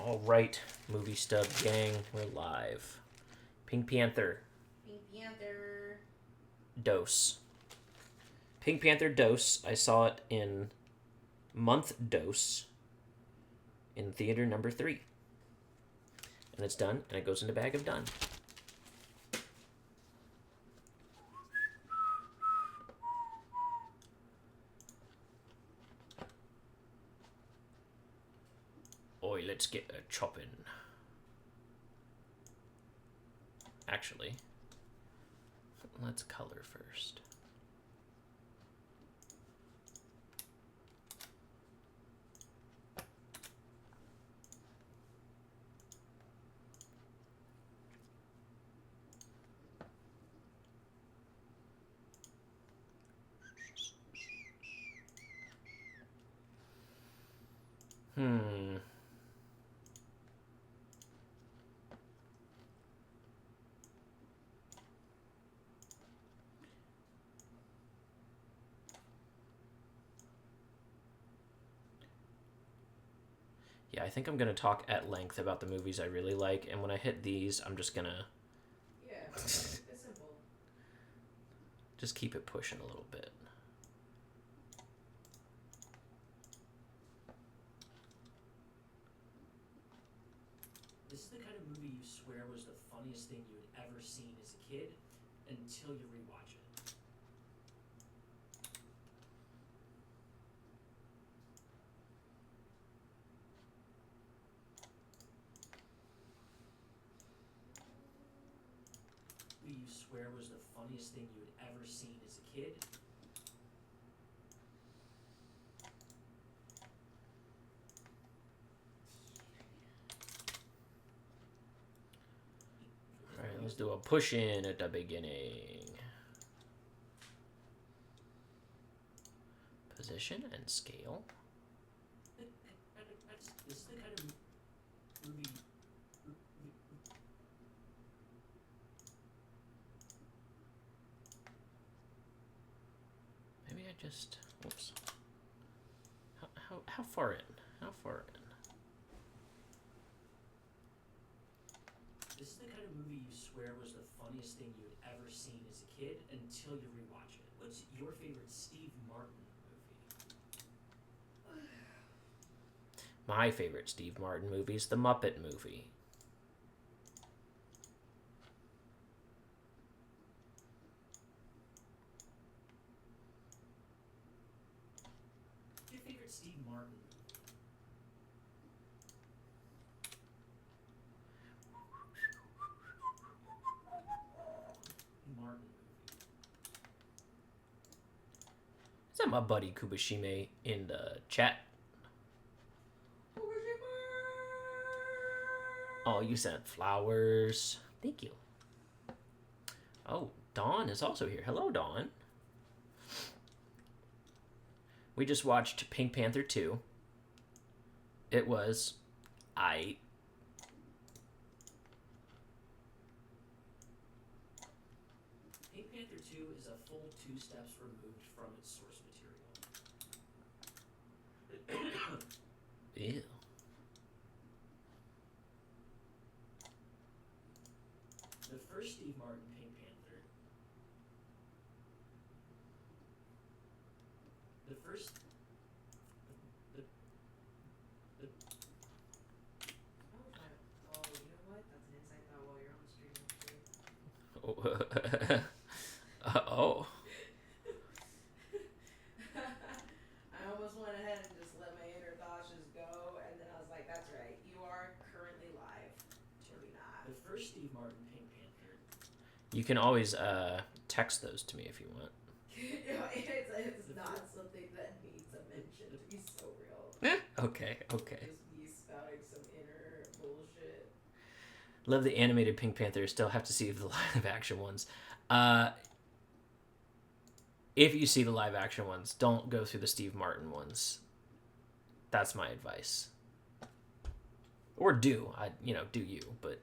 All right, movie stub gang, we're live. Pink Panther. Pink Panther. Dose. Pink Panther Dose. I saw it in month dose in theater number 3. And it's done, and it goes in the bag of done. Oi, let's get a choppin'. Actually, let's color first. Yeah, I think I'm going to talk at length about the movies I really like, and when I hit these, I'm just going to... Yeah, it's simple. Just keep it pushing a little bit. This is the kind of movie you swear was the funniest thing you had ever seen as a kid until you rewatch it. Movie you swear was the funniest thing you had ever seen as a kid. Alright, let's do a push-in at the beginning. Position and scale. This is the kind of movie... Maybe I just... Whoops. How far in? How far in? This is the kind of movie you swear was the funniest thing you had ever seen as a kid until you rewatch it. What's your favorite Steve Martin movie? My favorite Steve Martin movie is the Muppet movie. Your favorite Steve Martin movie? Martin movie. Is that my buddy Kubashime in the chat? Oh, you sent flowers. Thank you. Oh, Dawn is also here. Hello, Dawn. We just watched Pink Panther 2. It was... Pink Panther 2 is a full 2 steps removed from its source material. Ew. The first Steve Martin Pink Panther. The first. Oh, you know what? That's an inside thought while you're on the stream. Oh. I almost went ahead and just let my inner thoughts just go, and then I was like, that's right. You are currently live. Maybe not. The first Steve Martin Pink Panther. You can always text those to me if you want. It's not something that needs a mention to be so real. Okay. Just me spouting some inner bullshit. Love the animated Pink Panther. Still have to see the live action ones. If you see the live action ones, don't go through the Steve Martin ones. That's my advice. Or do you? But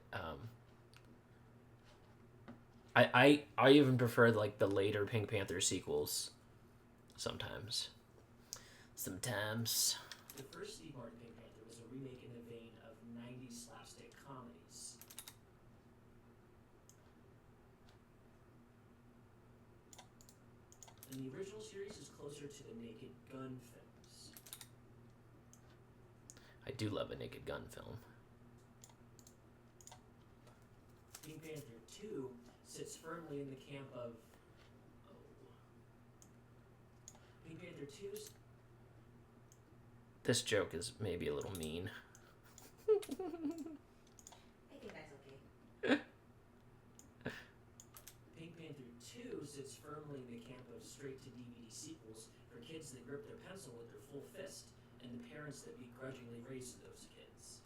I even prefer like the later Pink Panther sequels. Sometimes. The first Steve Martin Pink Panther was a remake in the vein of 90s the original series is closer to the Naked Gun films. I do love a Naked Gun film. Pink Panther 2 sits firmly in the camp of... Oh. Pink Panther 2's... This joke is maybe a little mean. I think that's okay. Pink Panther 2 sits firmly in the camp of straight-to-DVD sequels for kids that grip their pencil with their full fist and the parents that begrudgingly raise those kids.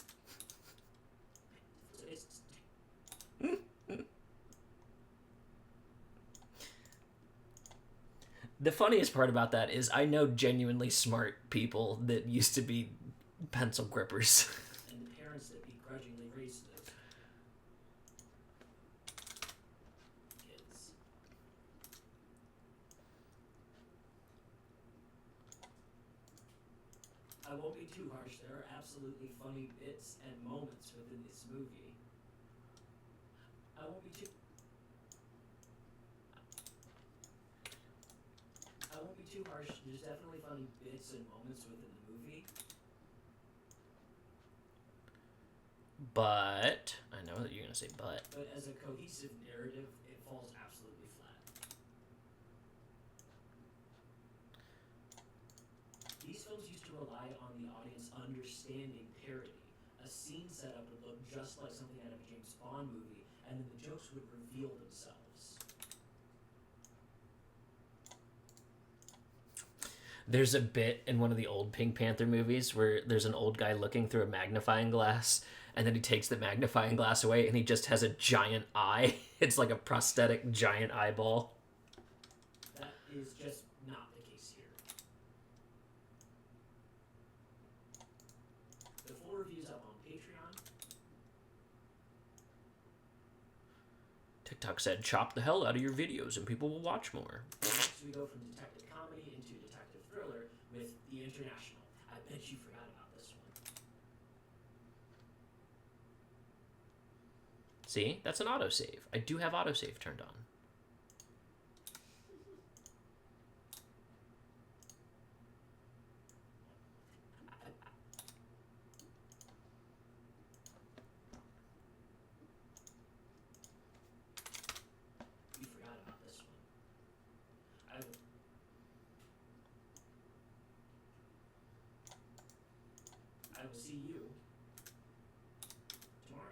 The funniest part about that is I know genuinely smart people that used to be pencil grippers. And the parents that begrudgingly raise those kids. I won't be too harsh. There are absolutely funny bits and moments within this movie. I won't be too harsh. There's definitely funny bits and moments within the movie. But I know that you're gonna say but. But as a cohesive narrative, it falls absolutely flat. These films used to rely on the audience understanding parody. A scene setup would look just like something out of a James Bond movie, and then the jokes would reveal themselves. There's a bit in one of the old Pink Panther movies where there's an old guy looking through a magnifying glass, and then he takes the magnifying glass away and he just has a giant eye. It's like a prosthetic giant eyeball. That is just not the case here. The full review's up on Patreon. TikTok said, chop the hell out of your videos and people will watch more. Next we go from detective comedy into detective thriller with The International. I bet you forgot about this one. See? That's an autosave. I do have autosave turned on. You forgot about this one. I will see you tomorrow.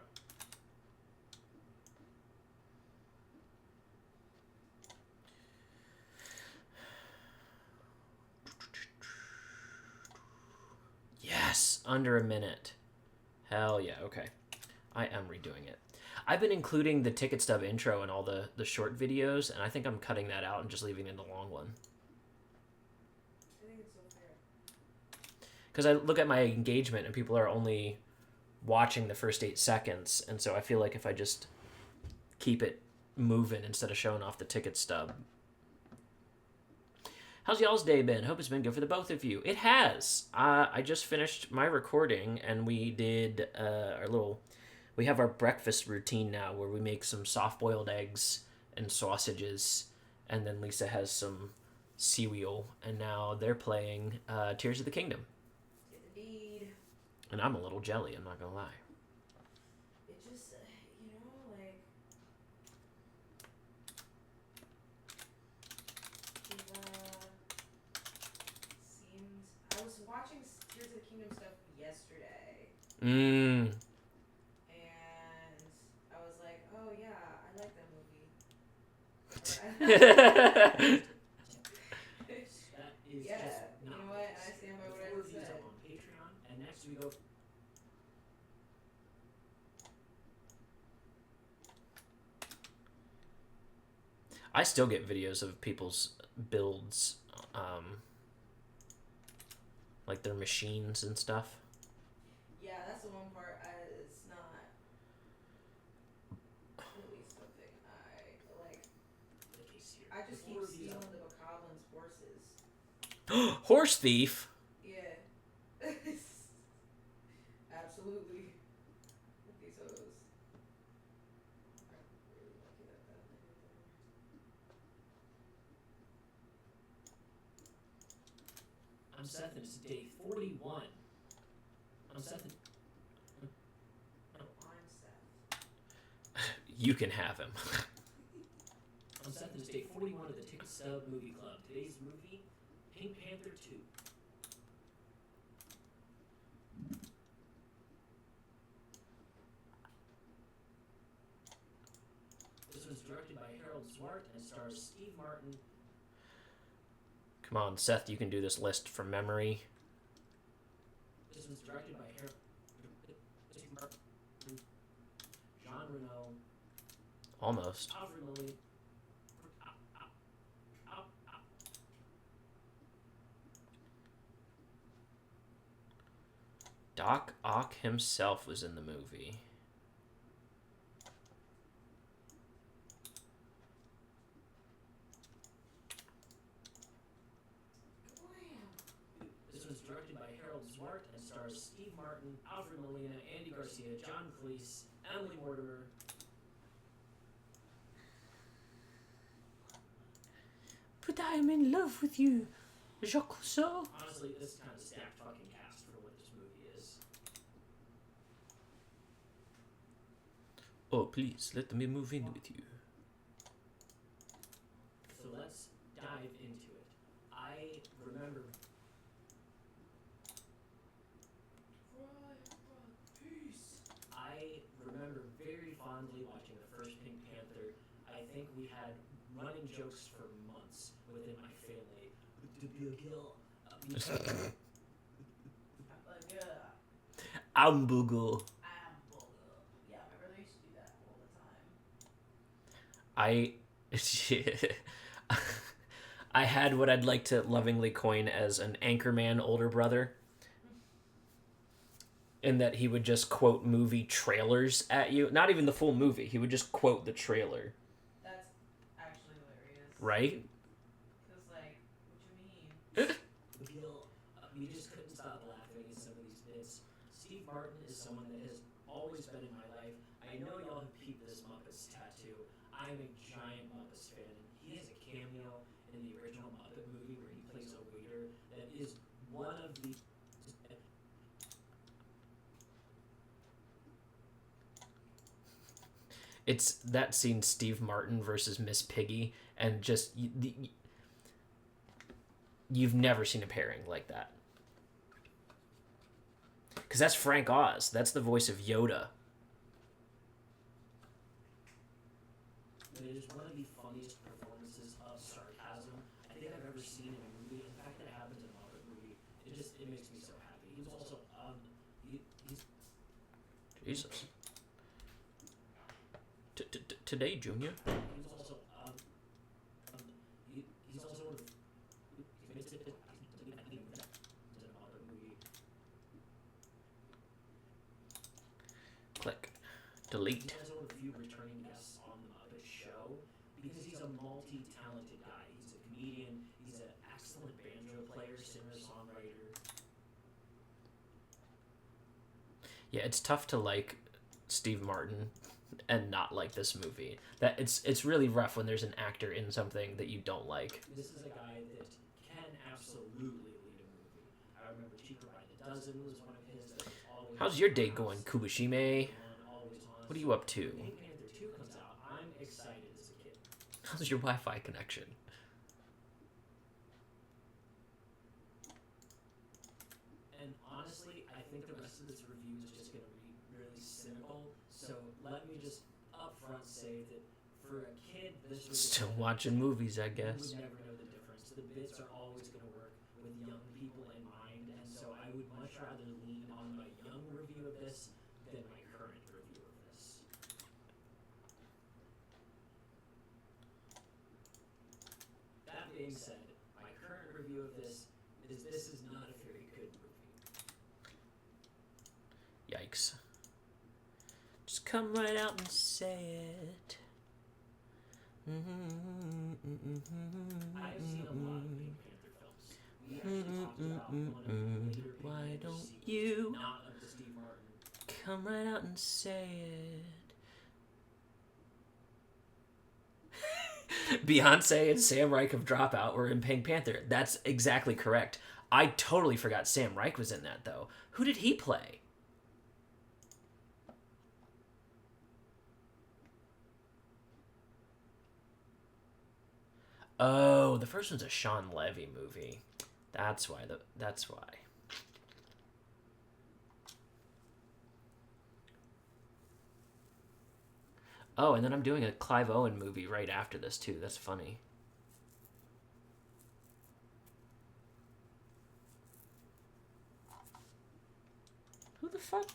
Yes, under a minute. Hell yeah, okay. I am redoing it. I've been including the ticket stub intro in all the short videos, and I think I'm cutting that out and just leaving it in the long one. I think it's so fair. Because I look at my engagement and people are only watching the first 8 seconds, and so I feel like if I just keep it moving instead of showing off the ticket stub. How's y'all's day been? Hope it's been good for the both of you. It has. I just finished my recording, and we did we have our breakfast routine now where we make some soft-boiled eggs and sausages, and then Lisa has some cereal, and now they're playing Tears of the Kingdom. Indeed. And I'm a little jelly, I'm not gonna lie. It just, like... seems... I was watching Tears of the Kingdom stuff yesterday, Mmm. and I was like, oh yeah, I like that movie. That is Yeah, just you not know the what? case I stand here. by what The I full just review's said. up on Patreon, and next we go. I still get videos of people's builds, like their machines and stuff. Yeah, that's the one part it's not really something I like. The case here. I just The keep full review's stealing up. the Bokoblins' horses. Horse thief. Yeah. Absolutely. With these hoes. I'm really lucky that that ended there. Seth, and it's day 41. I'm Seth. I'm Seth. You can have him. I'm Seth, and it's day 41 of the Ticket Stub Movie Club. Today's movie, Pink Panther 2. This was directed by Harold Zwart and stars Steve Martin. Come on, Seth, you can do this list from memory. This was directed by Harold Steve Martin, Jean Reno, Almost. Alfred Lilly. Doc Ock himself was in the movie. This was directed by Harold Zwart and stars Steve Martin, Alfred Molina, Andy Garcia, John Cleese, Emily Mortimer. But I'm in love with you, Jacques Rousseau. Honestly, this is kind of a stacked fucking cast for what this movie is. Oh, please, let me move in with you. So let's dive into it. I remember very fondly watching the first Pink Panther. I think we had running jokes for months within my family. Ambugle. Yeah, remember they used to do that all the time. I had what I'd like to lovingly coin as an anchorman older brother. In that he would just quote movie trailers at you. Not even the full movie. He would just quote the trailer. That's actually hilarious. Right? Because, like, what you mean? We just couldn't stop laughing at some of these bits. Steve Martin is someone that has always been in my life. I know y'all have peeped this Muppets tattoo. I'm a giant Muppets fan. He has a cameo in the original Muppet movie where he plays a waiter that is one of the... It's that scene, Steve Martin versus Miss Piggy, and just you've never seen a pairing like that. Because that's Frank Oz. That's the voice of Yoda. But it is one of the funniest performances of sarcasm I think I've ever seen in a movie. In fact, that happens in a Muppet movie. It makes me so happy. He was also he's Jesus. Today, Junior. He's also he's also one of he's in a Muppet movie. Click. Delete. He's also one of the few returning guests on the Muppet Show because he's a multi-talented guy. He's a comedian. He's an excellent banjo player, singer, songwriter. Yeah, it's tough to like Steve Martin and not like this movie. That it's really rough when there's an actor in something that you don't like. This is a guy that can absolutely lead a movie. I remember Cheaper by the Dozen was one of his that was always... How's your day going, Kubishime? What are you up to? Pink Panther 2 comes out. I'm excited as a kid. How's your Wi-Fi connection? And honestly, I think the rest of this review is just going to be really cynical. So let me just upfront say that for a kid, this was... Still watching movies, I You guess. would never know the difference. The bits are always going to work with young people in mind, and so I would much rather lean on my young review of this than my current review of this. That being said, my current review of this is not a very good movie. Yikes. Just come right out and say it. I've seen a lot of Pink Panther films. We actually talked about one of the later Pink Why Panther don't sequels, you not of the Steve Martin. come right out and say it? Beyonce and Sam Reich of Dropout were in Pink Panther. That's exactly correct. I totally forgot Sam Reich was in that, though. Who did he play? Oh, the first one's a Sean Levy movie. That's why. That's why. Oh, and then I'm doing a Clive Owen movie right after this, too. That's funny. Who the fuck?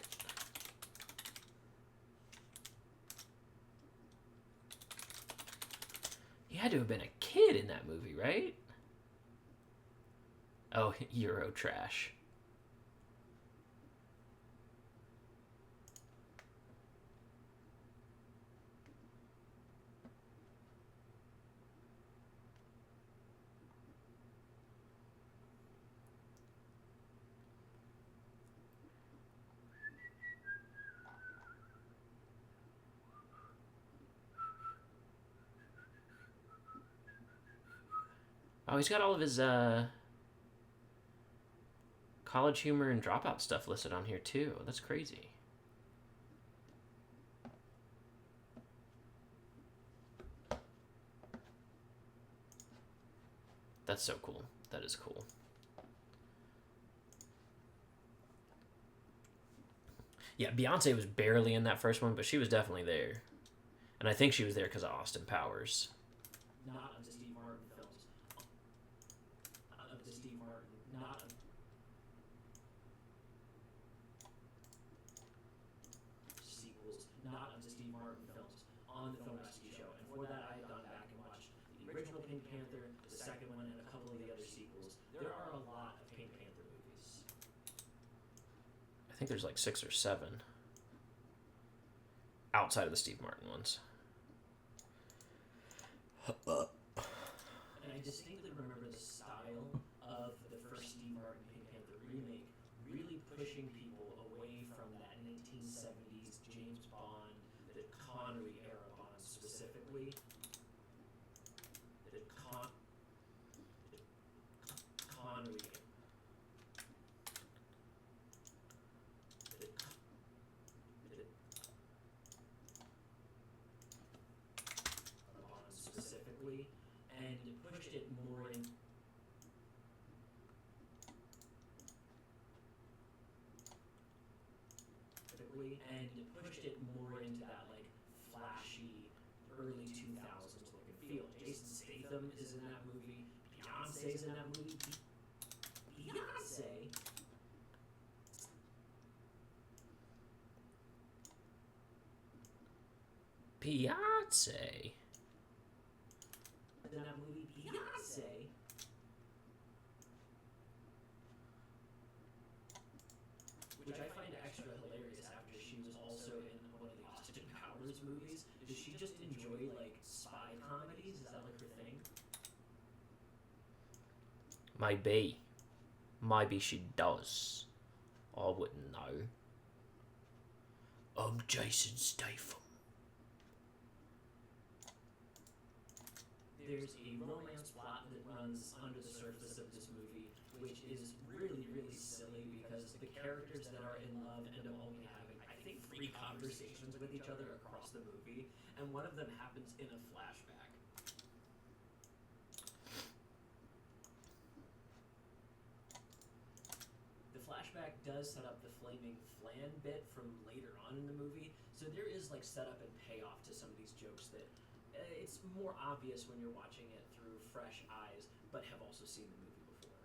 He had to have been a kid in that movie, right? Oh, Euro trash. Oh, he's got all of his College Humor and Dropout stuff listed on here too. That's crazy. That's so cool. That is cool. Yeah, Beyonce was barely in that first one, but she was definitely there. And I think she was there because of Austin Powers. Not of the Steve Martin films. Of the Steve Martin, not of sequels, not of the Steve Martin films, on the Film Rescue Show. And for that, I had gone back and watched the original Pink Panther, the second one, and a couple of the other sequels. There are a lot of Pink Panther movies. I think there's like 6 or 7 outside of the Steve Martin ones. And I distinctly remember the style of the first Steve Martin Pink Panther remake really pushing people away from that 1970s James Bond, the Connery era Bond specifically. The Connery. Bond specifically, and pushed it more in. And pushed it more into that like flashy early 2000s look and feel. Jason Statham is in that movie. Beyonce's in that movie. Beyonce. Beyonce. In that movie, Beyonce. Which I find extra hilarious after she was also in one of the Austin Powers movies. Does she just enjoy like spy comedies? Is that like her thing? Maybe. Maybe she does. I wouldn't know. I'm Jason Statham. There's a romance plot that runs under the surface of this movie, which is really, really silly because the characters that are in love end up only having, I think, 3 conversations with each other across the movie, and one of them happens in a flashback. The flashback does set up the flaming flan bit from later on in the movie, so there is like setup and payoff to some of these jokes that it's more obvious when you're watching it through fresh eyes, but have also seen the movie before.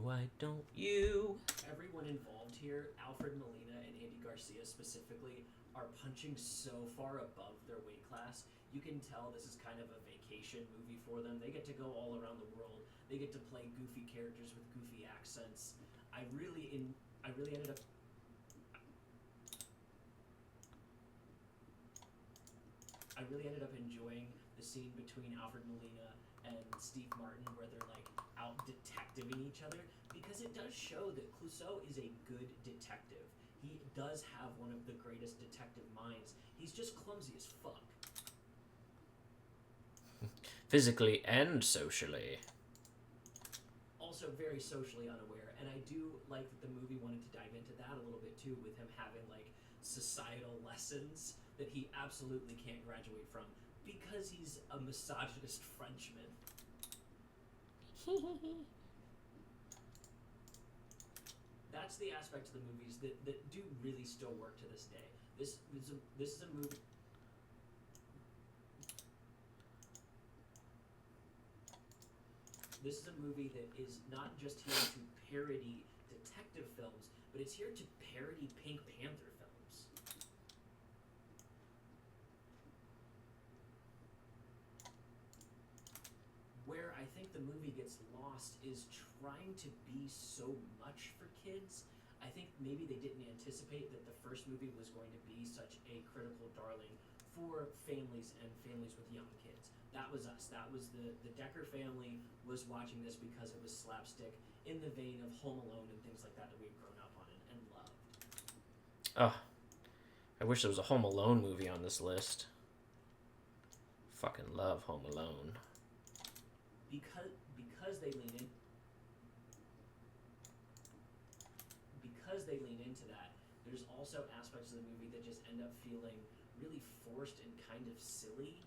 Why don't you? Everyone involved here, Alfred Molina and Andy Garcia specifically, are punching so far above their weight class. You can tell this is kind of a vacation movie for them. They get to go all around the world. They get to play goofy characters with goofy accents. I really ended up enjoying the scene between Alfred Molina and Steve Martin where they're like out detectiving each other, because it does show that Clouseau is a good detective. He does have one of the greatest detective minds. He's just clumsy as fuck. physically and socially. Also very socially unaware, and I do like that the movie wanted to dive into that a little bit too, with him having like societal lessons that he absolutely can't graduate from because he's a misogynist Frenchman. That's the aspect of the movies that do really still work to this day. This is a movie. This is a movie that is not just here to parody detective films, but it's here to parody Pink Panther films. Where I think the movie gets lost is trying to be so much for kids. I think maybe they didn't anticipate that the first movie was going to be such a critical darling for families and families with young kids. That was us. That was the Decker family was watching this because it was slapstick in the vein of Home Alone and things like that we've grown up on and loved. Oh, I wish there was a Home Alone movie on this list. Fucking love Home Alone. Because they lean in. Because they lean into that, there's also aspects of the movie that just end up feeling really forced and kind of silly.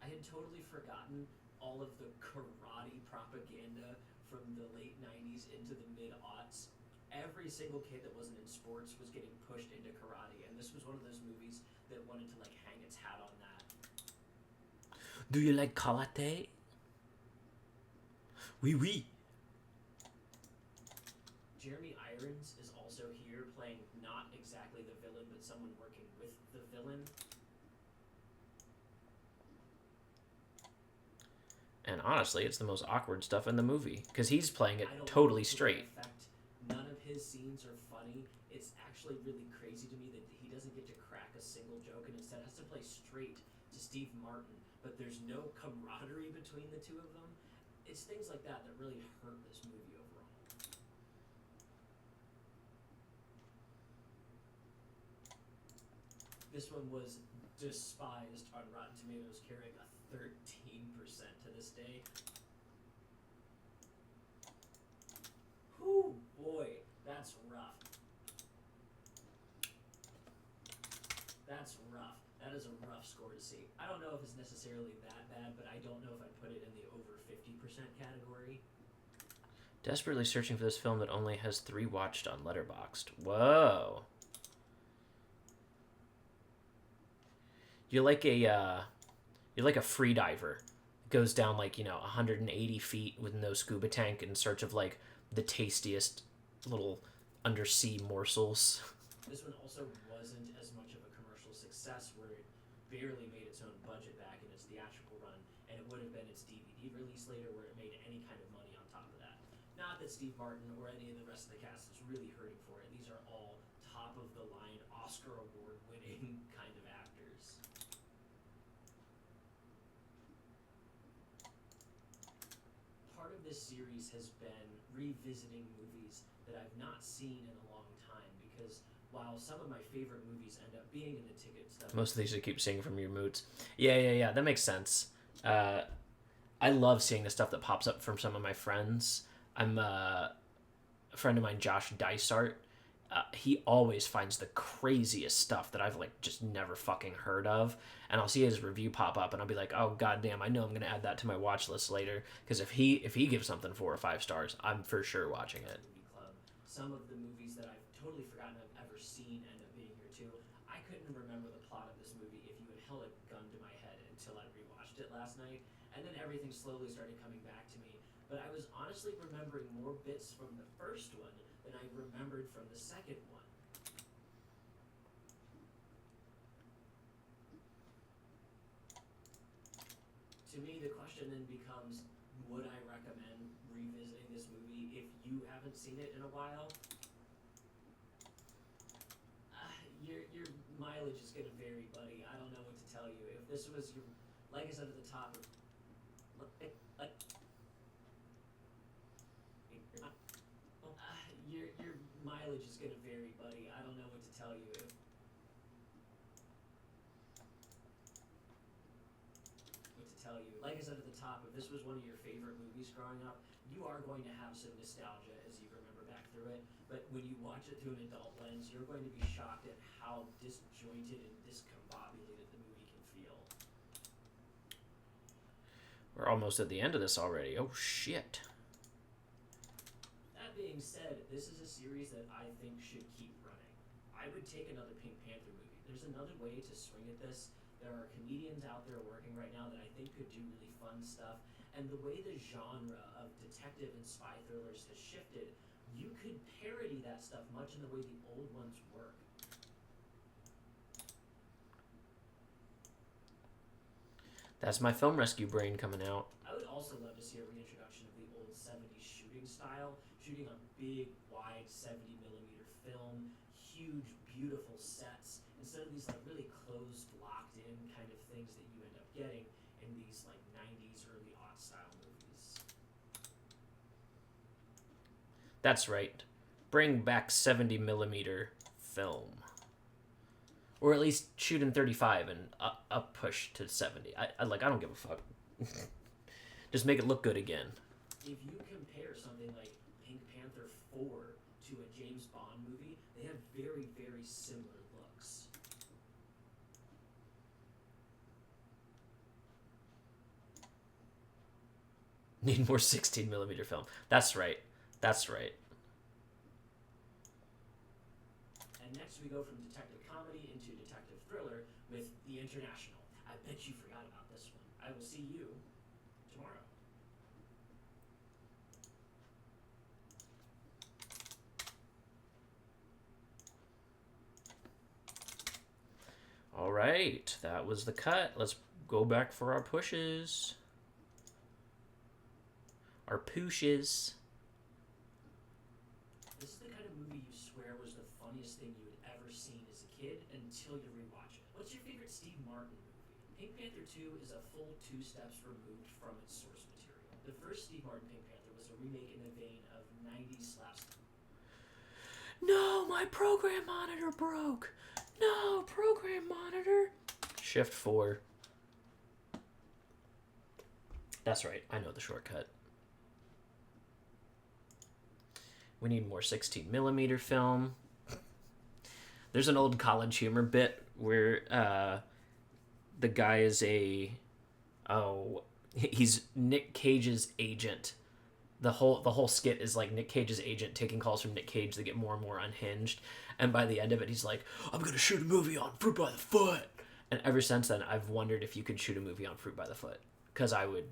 I had totally forgotten all of the karate propaganda from the late 90s into the mid-aughts. Every single kid that wasn't in sports was getting pushed into karate, and this was one of those movies that wanted to like hang its hat on that. Do you like karate? Oui, oui. Jeremy Irons is also here playing not exactly the villain, but someone working with the villain. And honestly, it's the most awkward stuff in the movie because he's playing it I don't totally like the straight. effect. None of his scenes are funny. It's actually really crazy to me that he doesn't get to crack a single joke and instead has to play straight to Steve Martin, but there's no camaraderie between the two of them. It's things like that that really hurt this movie overall. This one was despised on Rotten Tomatoes, carrying a 13% to this day. Whew, boy, that's rough. That's rough. That is a rough score to see. I don't know if it's necessarily that bad, but I don't know if I'd put it in the over 50% category. Desperately searching for this film that only has 3 watched on Letterboxd. Whoa. You're like a free diver. Goes down like 180 feet with no scuba tank in search of like the tastiest little undersea morsels. This one also wasn't as much of a commercial success, where it barely made its own budget back in its theatrical run, and it would have been its DVD release later where it made any kind of money on top of that. Not that Steve Martin or any of the rest of the cast is really hurting for it. These are all top of the line, Oscar award winning kind of actors. Part of this series has been revisiting movies that I've not seen in a long time, because while some of my favorite movies end up being in the ticket stuff, Most of these I keep seeing from your moods. Yeah. That makes sense. I love seeing the stuff that pops up from some of my friends. I'm a friend of mine, Josh Dysart. He always finds the craziest stuff that I've like just never fucking heard of, and I'll see his review pop up, and I'll be like, "Oh goddamn! I know I'm gonna add that to my watch list later." Because if he gives something 4 or 5 stars, I'm for sure watching it. Movie Club. Some of the movies that I've totally forgotten I've ever seen end up being here too. I couldn't remember the plot of this movie if you had held a gun to my head until I rewatched it last night, and then everything slowly started coming back to me. But I was honestly remembering more bits from the first one than I remembered from the second one. To me, the question then becomes, would I recommend revisiting this movie if you haven't seen it in a while? Your mileage is going to vary, buddy. I don't know what to tell you. If this was your, like I said at the top, your mileage is going to vary, buddy. I don't know what to tell you. tell you. Like I said at the top, if this was one of your favorite movies growing up, you are going to have some nostalgia as you remember back through it. But when you watch it through an adult lens, you're going to be shocked at how disjointed and discombobulated the movie can feel. We're almost at the end of this already. Oh, shit. That being said, this is a series that I think should keep running. I would take another Pink Panther movie. There's another way to swing at this. There are comedians out there working right now that I think could do really fun stuff. And the way the genre of detective and spy thrillers has shifted, you could parody that stuff much in the way the old ones work. That's my film rescue brain coming out. I would also love to see a reintroduction of the old 70s shooting style, shooting on big, wide 70mm film, huge, beautiful sets, instead of these like really closed, locked-in kind of things that you end up getting in these like 90s, early aught style movies. That's right. Bring back 70mm film. Or at least shoot in 35 and up push to 70. I don't give a fuck. Just make it look good again. If you compare something like Pink Panther 4 to a James Bond movie, they have very, very similar looks. Need more 16mm film. That's right. That's right. And next we go from detective comedy into detective thriller with The International. I bet you forgot about this one. I will see you tomorrow. All right. That was the cut. Let's go back for our pushes. Our pooshes. This is the kind of movie you swear was the funniest thing you had ever seen as a kid until you rewatch it. What's your favorite Steve Martin movie? Pink Panther 2 is a full 2 steps removed from its source material. The first Steve Martin Pink Panther was a remake in the vein of 90s slapstick. No, my program monitor broke. No, program monitor. Shift 4. That's right. I know the shortcut. We need more 16mm film. There's an old College Humor bit where the guy is he's Nick Cage's agent. The whole skit is like Nick Cage's agent taking calls from Nick Cage that get more and more unhinged, and by the end of it he's like, I'm gonna shoot a movie on Fruit by the Foot. And ever since then I've wondered if you could shoot a movie on Fruit by the Foot, because I would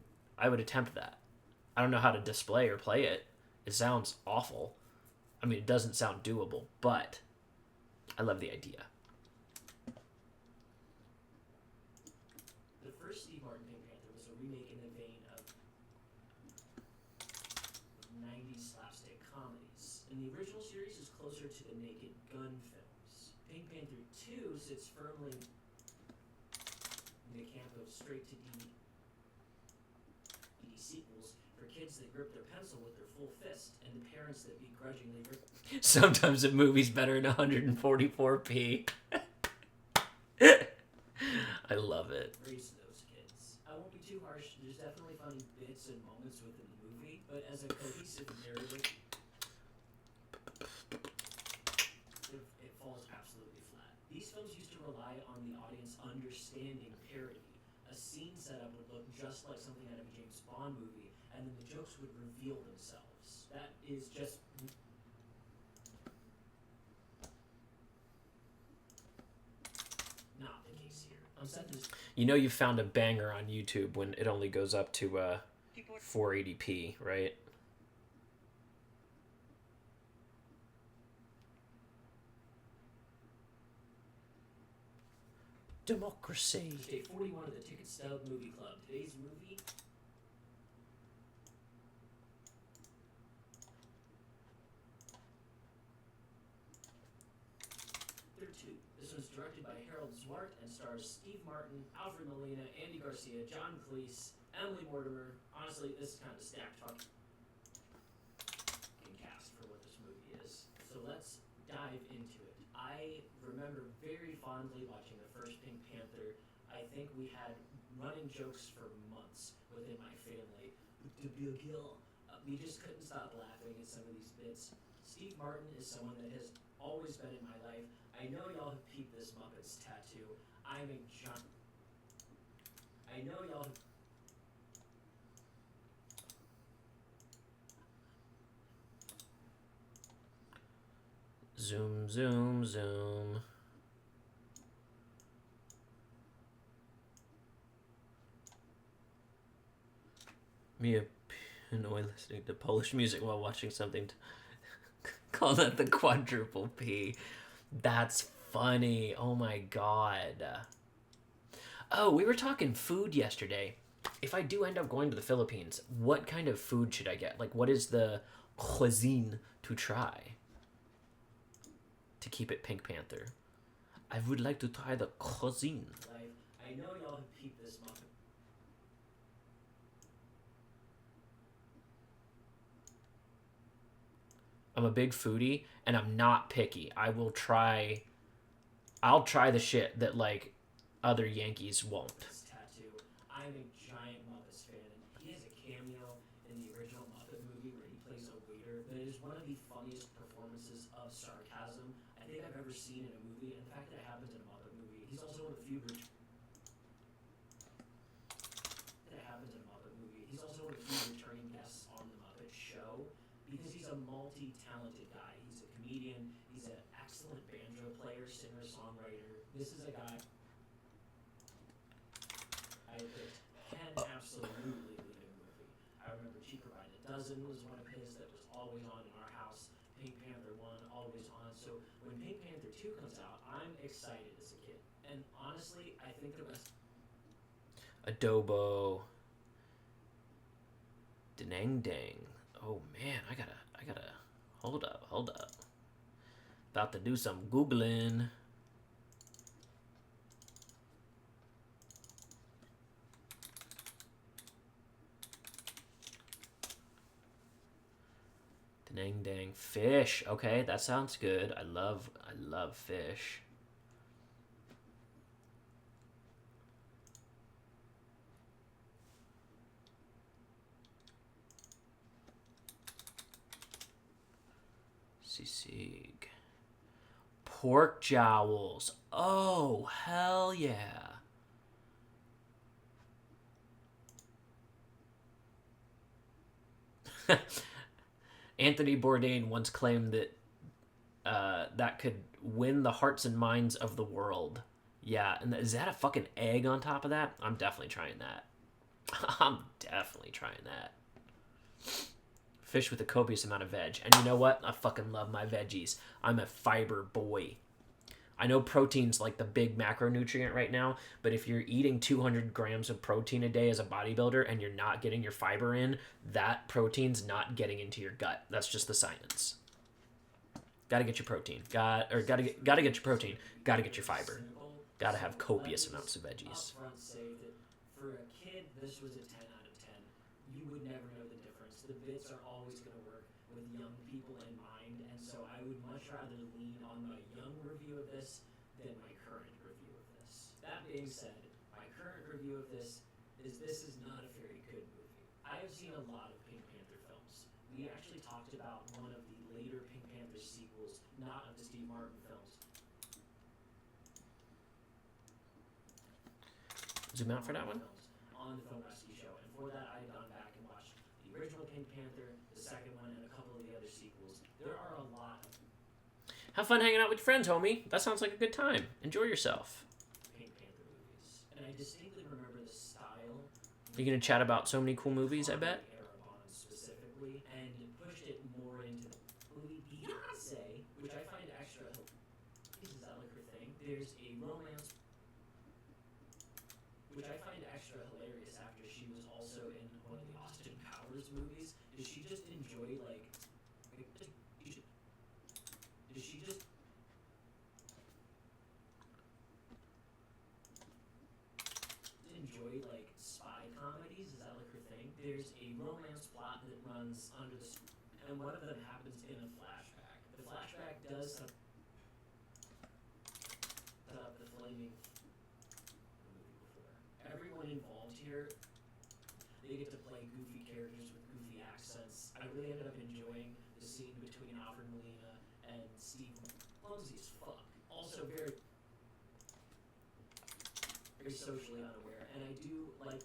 attempt that. I don't know how to display or play it. It sounds awful. I mean, it doesn't sound doable, but I love the idea. The first Steve Martin Pink Panther was a remake in the vein of 90s slapstick comedies, and the original series is closer to the Naked Gun films. Pink Panther 2 sits firmly in the camp of straight-to-DVD sequels for kids that grip their pencil with their full fist, and the parents that begrudgingly rip. Sometimes a movie's better in 144p. I love it. Raise those kids. I won't be too harsh. There's definitely funny bits and moments within the movie, but as a cohesive narrative, it falls absolutely flat. These films used to rely on the audience understanding parody. A scene setup would look just like something out of a James Bond movie, and then the jokes would reveal themselves. That is just not the case here. On set, there's You know you found a banger on YouTube when it only goes up to 480p, right? Democracy. Day 41 of the Ticket Stub Movie Club. Today's movie, There are 2. This one's directed by Harold Zwart and stars Steve Martin, Alfred Molina, Andy Garcia, John Cleese, Emily Mortimer. Honestly, this is kind of a stacked fucking cast for what this movie is. So let's dive into it. I remember very fondly watching the first Pink Panther. I think we had running jokes for months within my family. To Bill Gill, we just couldn't stop laughing at some of these bits. Steve Martin is someone that has always been in my life. I know y'all have peeped this Muppets tattoo. I'm a giant. I know y'all have. Zoom, zoom, zoom. Me annoy listening to Polish music while watching something. Call that the quadruple P. That's funny. Oh my god. Oh, we were talking food yesterday. If I do end up going to the Philippines, what kind of food should I get? Like, what is the cuisine to try? To keep it Pink Panther. I would like to try the cuisine. I know y'all have peeped this Muppet. I'm a big foodie, and I'm not picky. I'll try the shit that, like, other Yankees won't. This tattoo. I'm a giant Muppets fan, and he has a cameo in the original Muppet movie where he plays a waiter. That is one of the funniest performances of sarcasm I think I've ever seen in a movie. And the fact that it happens in a Muppet movie, he's also one of the few. He's also one of the few returning guests on the Muppet Show because he's a multi-talented guy. He's a comedian. He's an excellent banjo player, singer, songwriter. This is a guy that can absolutely lead a movie. I remember Cheaper by the Dozen was one of his that was always on in our house. Pink Panther 1, always on. So when Pink Panther 2 comes out, I'm excited as a kid. And honestly, I think the rest... Adobo. Dang dang. Oh man, I gotta hold up. About to do some Googling. Dang fish. Okay, that sounds good. I love fish. Sisig. Pork jowls. Oh, hell yeah. Anthony Bourdain once claimed that that could win the hearts and minds of the world. Yeah, and is that a fucking egg on top of that? I'm definitely trying that. I'm definitely trying that. Fish with a copious amount of veg. And you know what? I fucking love my veggies. I'm a fiber boy. I know protein's like the big macronutrient right now, but if you're eating 200 grams of protein a day as a bodybuilder and you're not getting your fiber in, that protein's not getting into your gut. That's just the science. Gotta get your protein. Gotta get your protein. Gotta get your fiber. Gotta have copious amounts of veggies. Upfront say that for a kid, this was a 10 out of 10. You would never know the difference. The bits are always going to work with young people in mind, and so I would much rather lean on my young review of this than my current review of this. That being said, my current review of this is not a very good movie. I have seen a lot of Pink Panther films. We actually talked about one of the later Pink Panther sequels, not of the Steve Martin films. Zoom out for that one. On the Film Rescue Show, and for that I had gone back and watched the original Pink Panther, the second one, and a couple of the other sequels. There are a lot of Have fun hanging out with your friends, homie. That sounds like a good time. Enjoy yourself. Pink Panther movies, and I distinctly remember the style. You're gonna chat about so many cool movies, I bet. Arabon specifically, and pushed it more into the movie Beyonce, which I find extra. Is that like her thing? There's a romance. Which I find extra hilarious after she was also in one of the Austin Powers movies. Does she just enjoy, like does she just enjoy, like, spy comedies? Is that, like, her thing? There's a romance plot that runs under the... And one of them happens in a flashback. The flashback does set up the flaming... Everyone involved they get to play goofy characters with goofy accents. I really ended up enjoying the scene between Alfred Molina and Steve, clumsy as fuck. Also very socially unaware, and I do like.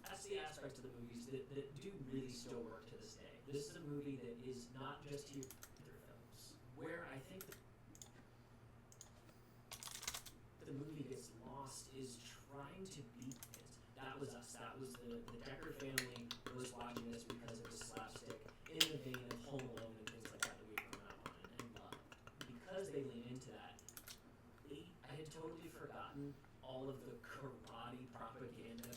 That's the aspects of the movies that do really still work to this day. This is a movie that is not just here for films, where I think the movie gets lost is trying to beat it. That was us. That was the Decker family was watching this because it was slapstick in the vein of Home Alone and things like that we've grown up on and love. Because they lean into that, I had totally forgotten all of the karate propaganda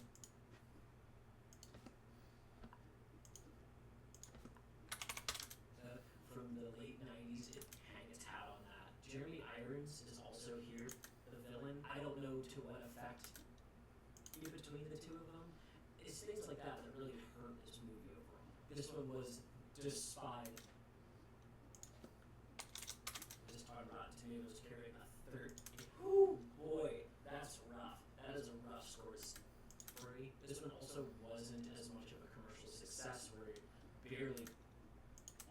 from the late 90s. It hang its hat on that. Jeremy Irons is also here, the villain. I don't know to what effect between the two of them. It's things like that that really hurt this movie overall. This one was just spied. Just talking about Tomatoes carrying a third. Whoo, boy, that's rough. That is a rough score. This one also wasn't as much of a commercial success, where it barely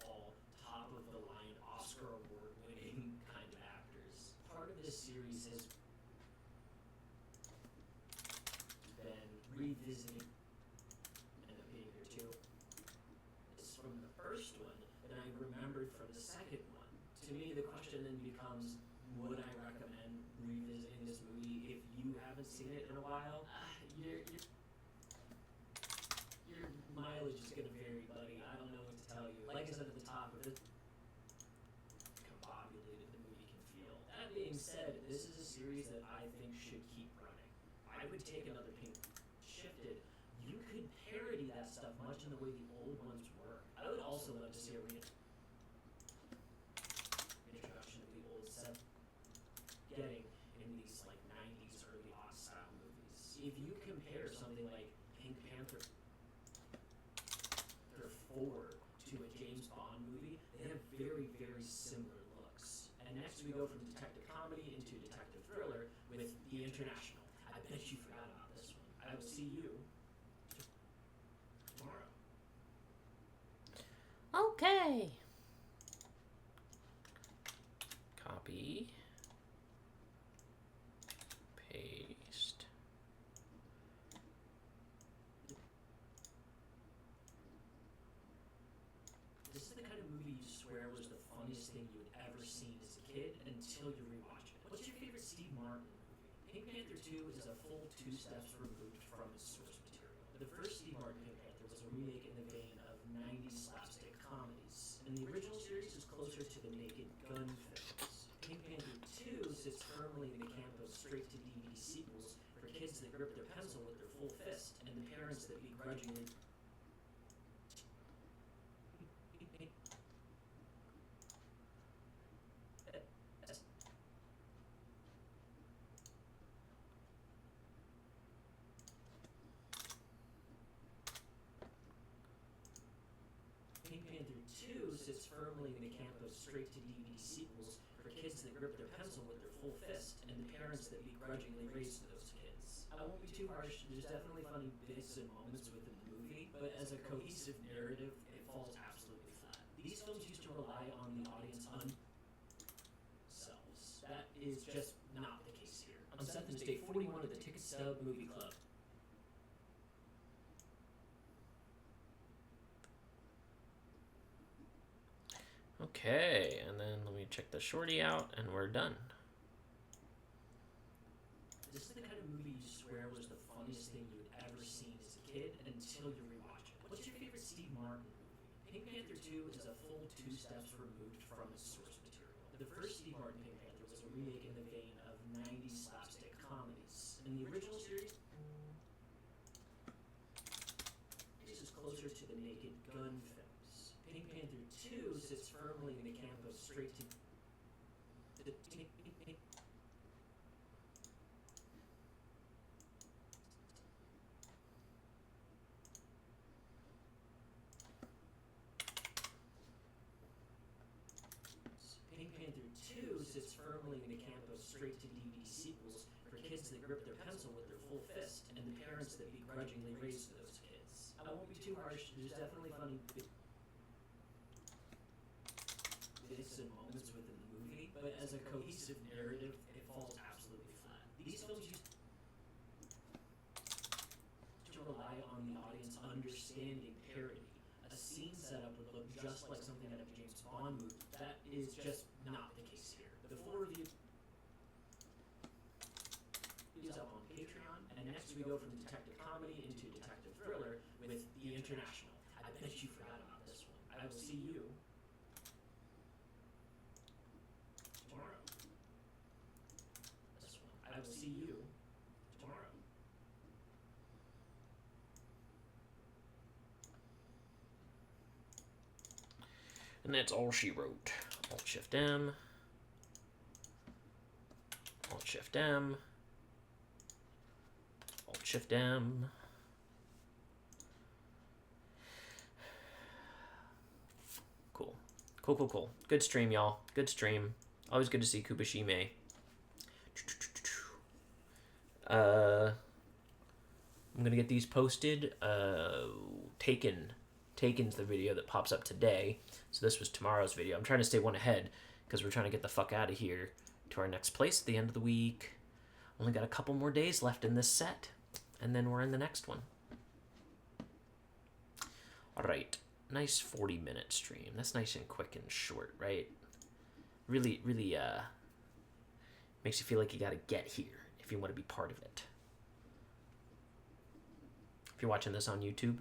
all top of the line Oscar award winning kind of actors. Part of this series has been revisiting, end up being here too. It's from the first one, and I remembered from the second one. To me, the question then becomes, would I recommend revisiting this movie if you haven't seen it in a while? Your mileage is gonna vary, buddy. I don't know what to tell you. Like I said at the top of it, combobulated the movie can feel. That being said, this is a series that I think should keep running. I would take another Pink Shifted. You could parody that stuff much in the way the old ones were. I would also love to see a reintroduction of the old set getting in these like 90s early aught style movies. If you compare something like Pink Panther 4 to a James Bond movie, they have very, very similar looks. And next we go from detective comedy into detective thriller with The International. I bet you forgot about this one. I will see you tomorrow. Okay. Copy. Paste. This is the kind of movie you swear was the funniest thing you had ever seen as a kid until you rewatch it. What's your favorite Steve Martin movie? Pink Panther 2 is a full 2 steps removed from its source material. The first Steve Martin Pink Panther was a remake in the vein of 90s slapstick comedies, and the original series is closer to the Naked Gun films. Pink Panther 2 sits firmly in the camp of straight-to-DVD sequels for kids that grip their pencil with their full fist, and the parents that begrudgingly Pink Panther 2 sits firmly in the camp of straight-to-DVD sequels for kids that grip their pencil with their full fist, and the parents that begrudgingly raised those kids. I won't be too harsh, there's definitely funny bits and moments within the movie, but as a cohesive narrative, it falls absolutely flat. These films used to rely on the audience themselves. That is just not the case here. On Seth's Day 41 of the Ticket Stub Movie Club, Okay, and then let me check the shorty out, and we're done. this is the kind of movie you swear was the funniest thing you had ever seen as a kid until you rewatch it. What's your favorite Steve Martin movie? Pink Panther 2 is a full 2 steps removed from its source material. The first Steve Martin Pink Panther was a remake in the vein of 90s slapstick comedies, and the original series is closer to the Naked Gun films. Pink Panther 2 sits firmly in the camp of straight-to Pink Panther 2 sits firmly in the camp of straight-to-DVD sequels for kids that grip their pencil with their full fist, and the parents that begrudgingly raised those kids. I won't be too harsh, there's definitely funny bits and moments within the movie, but as a cohesive narrative, it falls absolutely flat. These films used to rely on the audience understanding parody. A scene setup would look just like something out of a James Bond movie. That is just not the case here. The full review is up on Patreon, and next we go from detective comedy into detective thriller with The International. I bet you forgot about this one. I will see you tomorrow. This one. I will see you tomorrow. And that's all she wrote. Alt Shift M. Alt Shift M. Alt Shift M. Cool. Cool. Good stream, y'all. Good stream. Always good to see Kubashime. I'm gonna get these posted. Taken's the video that pops up today. So this was tomorrow's video. I'm trying to stay one ahead because we're trying to get the fuck out of here to our next place at the end of the week. Only got a couple more days left in this set, and then we're in the next one. All right, nice 40-minute stream. That's nice and quick and short, right? Really makes you feel like you gotta get here if you want to be part of it. If you're watching this on YouTube,